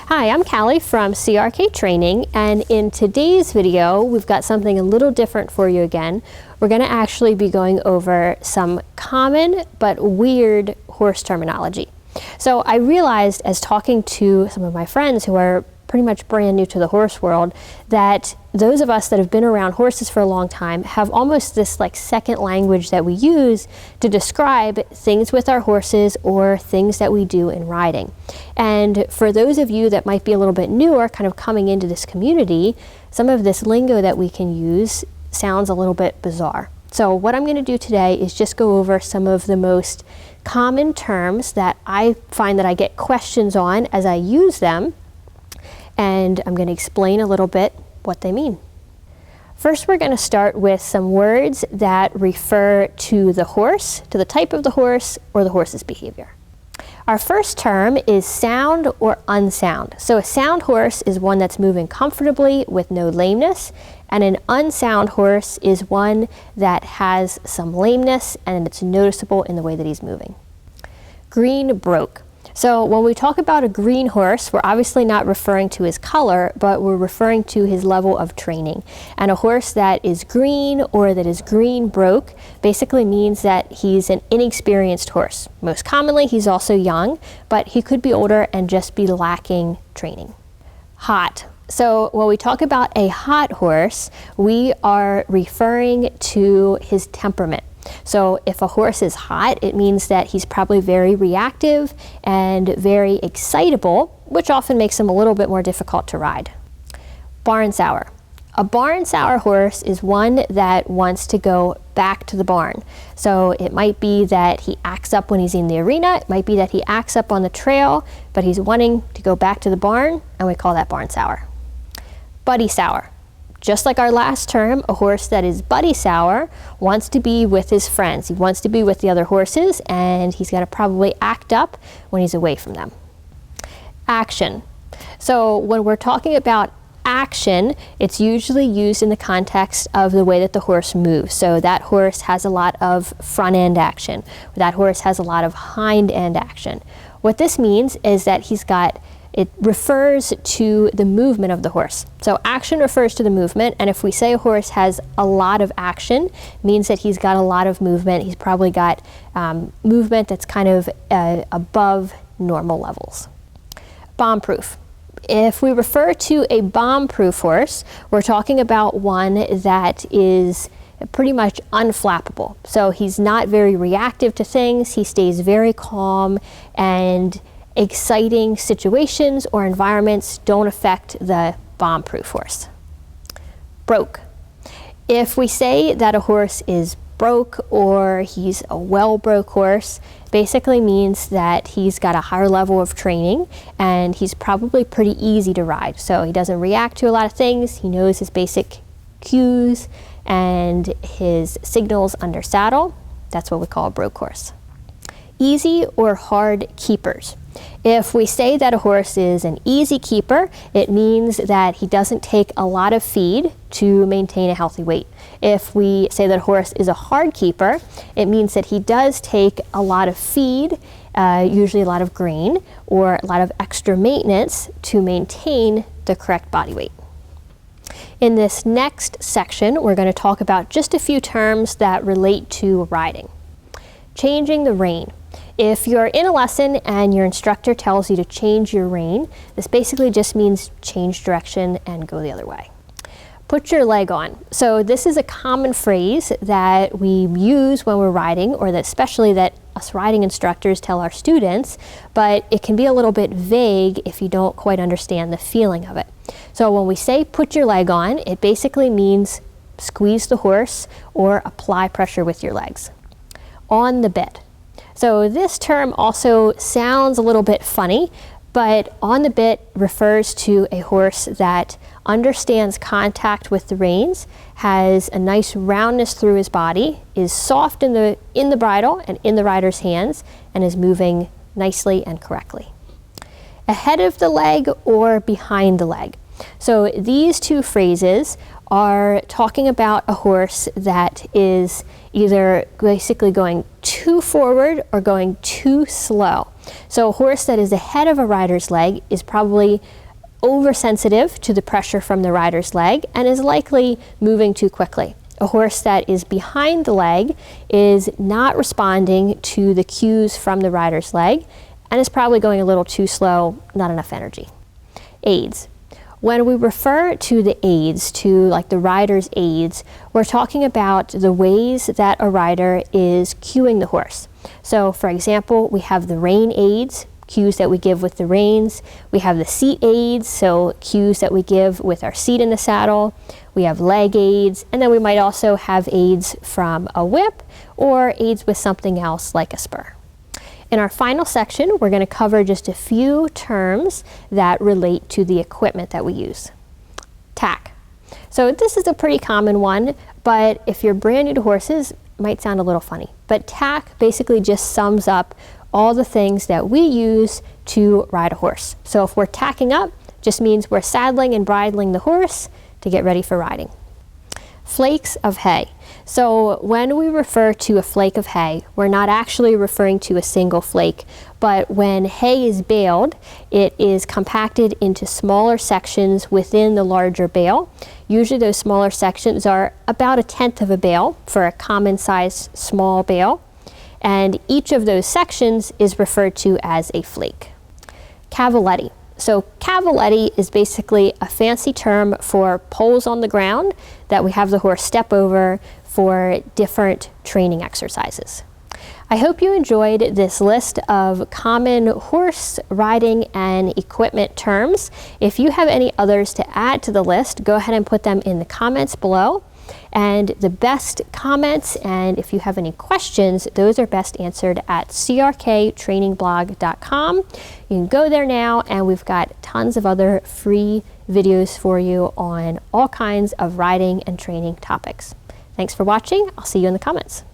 Hi, I'm Callie from CRK Training, and in today's video we've got something a little different for you again. We're going to actually be going over some common but weird horse terminology. So I realized as talking to some of my friends who are pretty much brand new to the horse world that those of us that have been around horses for a long time have almost this like second language that we use to describe things with our horses or things that we do in riding. And for those of you that might be a little bit newer, kind of coming into this community, some of this lingo that we can use sounds a little bit bizarre. So what I'm going to do today is just go over some of the most common terms that I find that I get questions on as I use them, and I'm going to explain a little bit what they mean. First, we're going to start with some words that refer to the horse, to the type of the horse, or the horse's behavior. Our first term is sound or unsound. So a sound horse is one that's moving comfortably with no lameness, and an unsound horse is one that has some lameness and it's noticeable in the way that he's moving. Green broke. So when we talk about a green horse, we're obviously not referring to his color, but we're referring to his level of training. And a horse that is green or that is green broke basically means that he's an inexperienced horse. Most commonly, he's also young, but he could be older and just be lacking training. Hot. So when we talk about a hot horse, we are referring to his temperament. So if a horse is hot, it means that he's probably very reactive and very excitable, which often makes him a little bit more difficult to ride. Barn sour. A barn sour horse is one that wants to go back to the barn. So it might be that he acts up when he's in the arena, it might be that he acts up on the trail, but he's wanting to go back to the barn, and we call that barn sour. Buddy sour. Just like our last term, a horse that is buddy sour wants to be with his friends. He wants to be with the other horses, and he's got to probably act up when he's away from them. Action. So when we're talking about action, it's usually used in the context of the way that the horse moves. So that horse has a lot of front end action. That horse has a lot of hind end action. What this means is that it refers to the movement of the horse. So action refers to the movement, and if we say a horse has a lot of action, it means that he's got a lot of movement. He's probably got movement that's kind of above normal levels. Bomb-proof. If we refer to a bomb-proof horse, we're talking about one that is pretty much unflappable. So he's not very reactive to things. He stays very calm, and exciting situations or environments don't affect the bomb-proof horse. Broke. If we say that a horse is broke or he's a well-broke horse, basically means that he's got a higher level of training and he's probably pretty easy to ride. So he doesn't react to a lot of things. He knows his basic cues and his signals under saddle. That's what we call a broke horse. Easy or hard keepers. If we say that a horse is an easy keeper, it means that he doesn't take a lot of feed to maintain a healthy weight. If we say that a horse is a hard keeper, it means that he does take a lot of feed, usually a lot of grain, or a lot of extra maintenance to maintain the correct body weight. In this next section, we're going to talk about just a few terms that relate to riding. Changing the rein. If you're in a lesson and your instructor tells you to change your rein, this basically just means change direction and go the other way. Put your leg on. So this is a common phrase that we use when we're riding, or that especially that us riding instructors tell our students, but it can be a little bit vague if you don't quite understand the feeling of it. So when we say put your leg on, it basically means squeeze the horse or apply pressure with your legs. On the bit. So this term also sounds a little bit funny, but on the bit refers to a horse that understands contact with the reins, has a nice roundness through his body, is soft in the bridle and in the rider's hands, and is moving nicely and correctly. Ahead of the leg or behind the leg. So these two phrases are talking about a horse that is either basically going too forward or going too slow. So a horse that is ahead of a rider's leg is probably oversensitive to the pressure from the rider's leg and is likely moving too quickly. A horse that is behind the leg is not responding to the cues from the rider's leg and is probably going a little too slow, not enough energy. Aids. When we refer to the aids, to like the rider's aids, we're talking about the ways that a rider is cueing the horse. So for example, we have the rein aids, cues that we give with the reins. We have the seat aids, so cues that we give with our seat in the saddle. We have leg aids, and then we might also have aids from a whip or aids with something else like a spur. In our final section, we're going to cover just a few terms that relate to the equipment that we use. Tack. So this is a pretty common one, but if you're brand new to horses, it might sound a little funny. But tack basically just sums up all the things that we use to ride a horse. So if we're tacking up, just means we're saddling and bridling the horse to get ready for riding. Flakes of hay. So when we refer to a flake of hay, we're not actually referring to a single flake, but when hay is baled, it is compacted into smaller sections within the larger bale. Usually those smaller sections are about 1/10 of a bale for a common sized small bale, and each of those sections is referred to as a flake. Cavaletti. So cavaletti is basically a fancy term for poles on the ground that we have the horse step over for different training exercises. I hope you enjoyed this list of common horse riding and equipment terms. If you have any others to add to the list, go ahead and put them in the comments below. And the best comments, and if you have any questions, those are best answered at crktrainingblog.com. You can go there now, and we've got tons of other free videos for you on all kinds of riding and training topics. Thanks for watching. I'll see you in the comments.